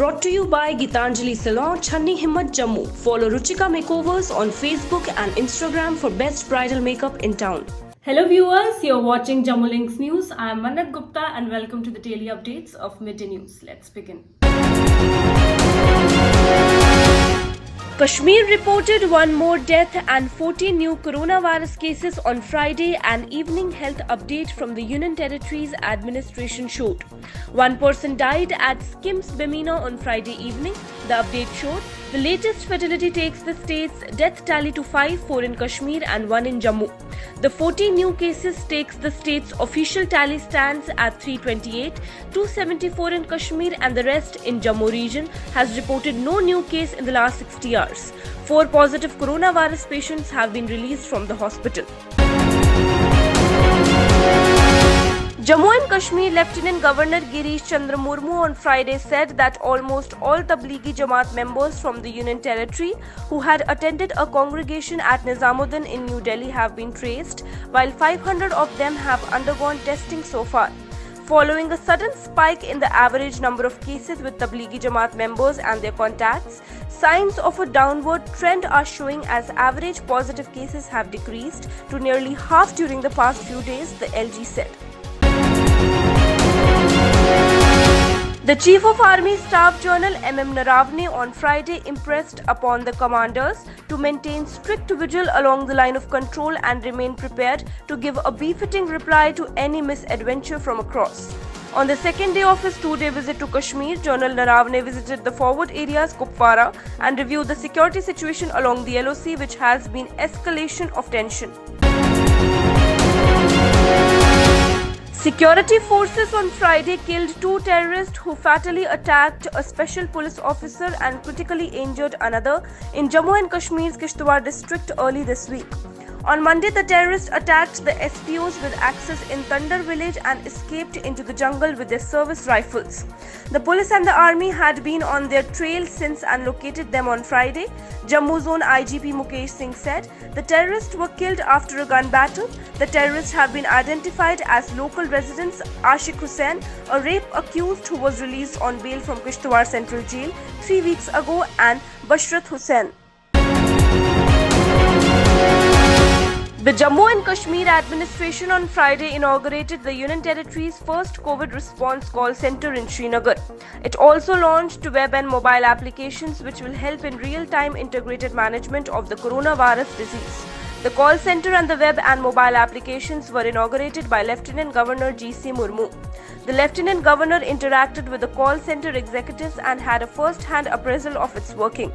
Brought to you by Gitanjali Salon, Channi Himmat, Jammu. Follow Ruchika Makeovers on Facebook and Instagram for best bridal makeup in town. Hello viewers, you're watching Jammu Links News. I am Mannat Gupta and welcome to the daily updates of Midday News. Let's begin. Kashmir reported one more death and 14 new coronavirus cases on Friday. An evening health update from the Union Territories administration showed. One person died at Skims Bemina on Friday evening. The update showed the latest fatality takes the state's death tally to 5, 4 in Kashmir and 1 in Jammu. The 14 new cases takes the state's official tally stands at 328, 274 in Kashmir and the rest in Jammu region has reported no new case in the last 60 hours. 4 positive coronavirus patients have been released from the hospital. Jammu and Kashmir Lieutenant Governor Girish Chandra Murmu on Friday said that almost all Tablighi Jamaat members from the Union Territory who had attended a congregation at Nizamuddin in New Delhi have been traced, while 500 of them have undergone testing so far. Following a sudden spike in the average number of cases with Tablighi Jamaat members and their contacts, signs of a downward trend are showing as average positive cases have decreased to nearly half during the past few days, the LG said. The Chief of Army Staff General MM Naravne on Friday impressed upon the commanders to maintain strict vigil along the line of control and remain prepared to give a befitting reply to any misadventure from across. On the second day of his 2-day visit to Kashmir, General Naravne visited the forward areas Kupwara and reviewed the security situation along the LOC, which has been escalation of tension. Security forces on Friday killed 2 terrorists who fatally attacked a special police officer and critically injured another in Jammu and Kashmir's Kishtwar district early this week. On Monday, the terrorists attacked the SPOs with axes in Tandar village and escaped into the jungle with their service rifles. The police and the army had been on their trail since and located them on Friday. Jammu Zone IGP Mukesh Singh said the terrorists were killed after a gun battle. The terrorists have been identified as local residents Ashik Hussain, a rape accused who was released on bail from Kishtwar Central Jail 3 weeks ago, and Bashrat Hussain. The Jammu and Kashmir administration on Friday inaugurated the Union Territory's first COVID response call center in Srinagar. It also launched web and mobile applications which will help in real-time integrated management of the coronavirus disease. The call center and the web and mobile applications were inaugurated by Lieutenant Governor G.C. Murmu. The Lieutenant Governor interacted with the call center executives and had a first-hand appraisal of its working.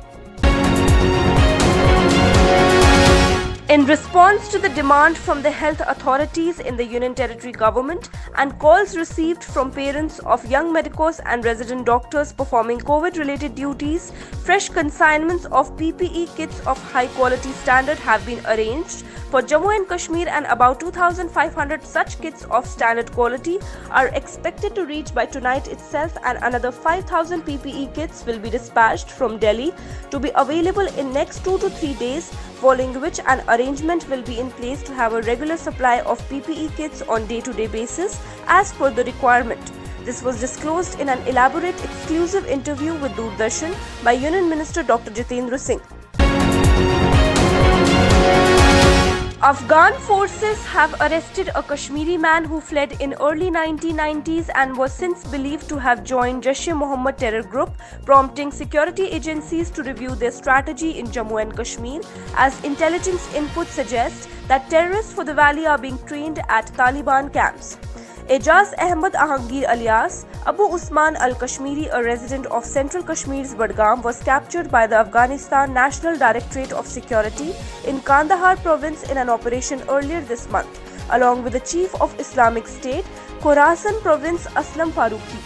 In response to the demand from the health authorities in the Union Territory government and calls received from parents of young medicos and resident doctors performing COVID-related duties, fresh consignments of PPE kits of high-quality standard have been arranged for Jammu and Kashmir, and about 2,500 such kits of standard quality are expected to reach by tonight itself, and another 5,000 PPE kits will be dispatched from Delhi to be available in next 2 to 3 days, following which an arrangement will be in place to have a regular supply of PPE kits on day-to-day basis as per the requirement. This was disclosed in an elaborate exclusive interview with Doordarshan by Union Minister Dr. Jitendra Singh. Afghan forces have arrested a Kashmiri man who fled in early 1990s and was since believed to have joined Jaish-e-Mohammed terror group, prompting security agencies to review their strategy in Jammu and Kashmir, as intelligence input suggests that terrorists for the valley are being trained at Taliban camps. Ejaz Ahmed Ahangir alias Abu Usman al-Kashmiri, a resident of central Kashmir's Budgam, was captured by the Afghanistan National Directorate of Security in Kandahar province in an operation earlier this month, along with the Chief of Islamic State, Khorasan province Aslam Farooqi.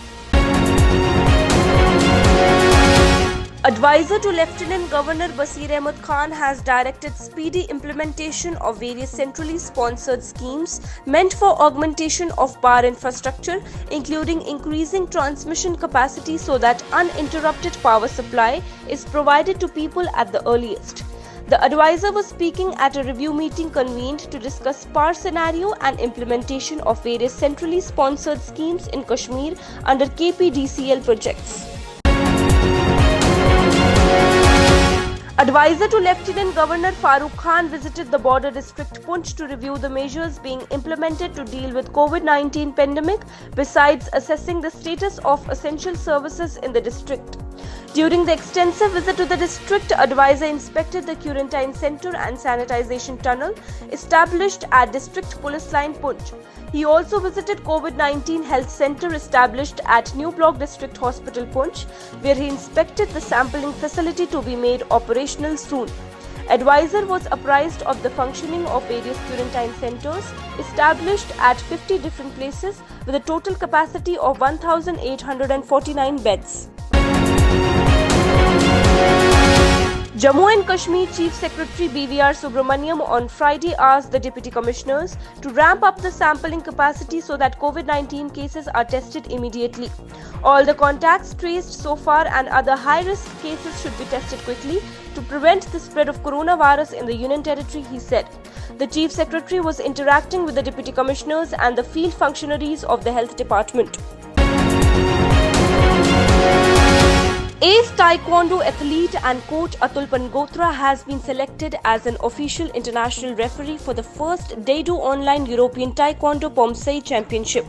Advisor to Lieutenant Governor Basir Ahmed Khan has directed speedy implementation of various centrally sponsored schemes meant for augmentation of power infrastructure, including increasing transmission capacity so that uninterrupted power supply is provided to people at the earliest. The advisor was speaking at a review meeting convened to discuss power scenario and implementation of various centrally sponsored schemes in Kashmir under KPDCL projects. Advisor to Lieutenant Governor Farooq Khan visited the border district Poonch to review the measures being implemented to deal with COVID-19 pandemic, besides assessing the status of essential services in the district. During the extensive visit to the district, advisor inspected the quarantine center and sanitization tunnel established at District Police Line Poonch. He also visited COVID-19 health center established at New Block District Hospital Poonch, where he inspected the sampling facility to be made operational soon. Advisor was apprised of the functioning of various quarantine centers established at 50 different places with a total capacity of 1,849 beds. Jammu and Kashmir Chief Secretary BVR Subramaniam on Friday asked the Deputy Commissioners to ramp up the sampling capacity so that COVID-19 cases are tested immediately. All the contacts traced so far and other high-risk cases should be tested quickly to prevent the spread of coronavirus in the Union Territory, he said. The Chief Secretary was interacting with the Deputy Commissioners and the field functionaries of the Health Department. Ace Taekwondo athlete and coach Atul Pangotra has been selected as an official international referee for the first Daidu Online European Taekwondo Pomsei Championship.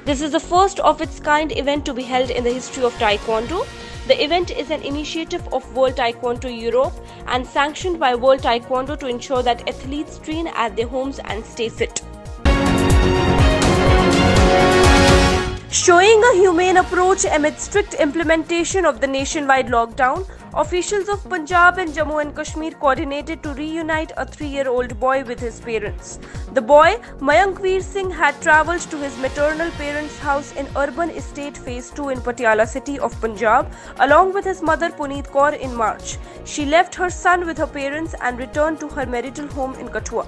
This is the first of its kind event to be held in the history of Taekwondo. The event is an initiative of World Taekwondo Europe and sanctioned by World Taekwondo to ensure that athletes train at their homes and stay fit. Showing a humane approach amid strict implementation of the nationwide lockdown, officials of Punjab and Jammu and Kashmir coordinated to reunite a 3-year-old boy with his parents. The boy, Mayank Veer Singh, had travelled to his maternal parents' house in Urban Estate Phase 2 in Patiala city of Punjab, along with his mother Puneet Kaur in March. She left her son with her parents and returned to her marital home in Kathua.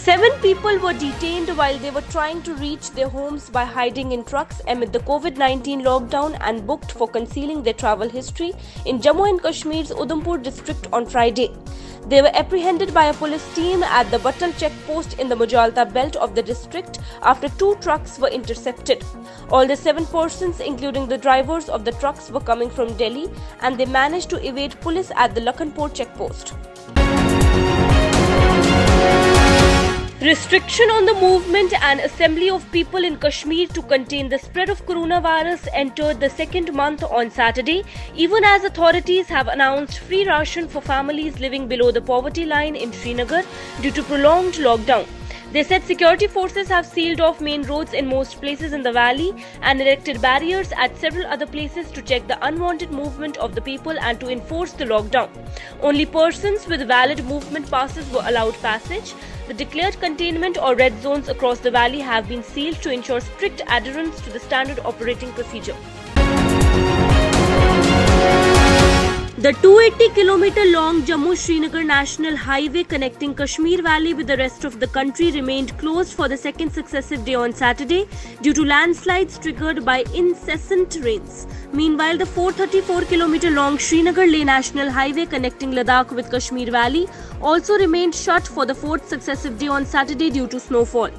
7 people were detained while they were trying to reach their homes by hiding in trucks amid the COVID-19 lockdown and booked for concealing their travel history in Jammu and Kashmir's Udhampur district on Friday. They were apprehended by a police team at the Batal checkpost in the Mujalta belt of the district after 2 trucks were intercepted. All the 7 persons, including the drivers of the trucks, were coming from Delhi and they managed to evade police at the Lakhanpur checkpost. Restriction on the movement and assembly of people in Kashmir to contain the spread of coronavirus entered the second month on Saturday, even as authorities have announced free ration for families living below the poverty line in Srinagar due to prolonged lockdown. They said security forces have sealed off main roads in most places in the valley and erected barriers at several other places to check the unwanted movement of the people and to enforce the lockdown. Only persons with valid movement passes were allowed passage. The declared containment or red zones across the valley have been sealed to ensure strict adherence to the standard operating procedure. The 280-kilometer long Jammu-Srinagar National Highway connecting Kashmir Valley with the rest of the country remained closed for the second successive day on Saturday due to landslides triggered by incessant rains. Meanwhile, the 434-kilometer long Srinagar Leh National Highway connecting Ladakh with Kashmir Valley also remained shut for the 4th successive day on Saturday due to snowfall.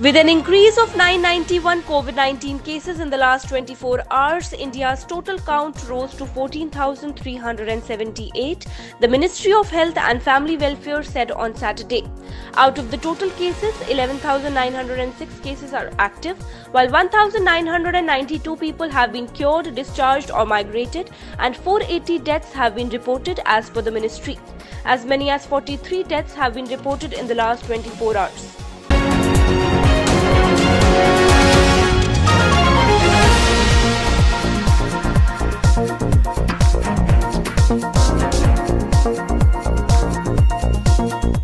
With an increase of 991 COVID-19 cases in the last 24 hours, India's total count rose to 14,378, the Ministry of Health and Family Welfare said on Saturday. Out of the total cases, 11,906 cases are active, while 1,992 people have been cured, discharged or migrated, and 480 deaths have been reported as per the ministry. As many as 43 deaths have been reported in the last 24 hours.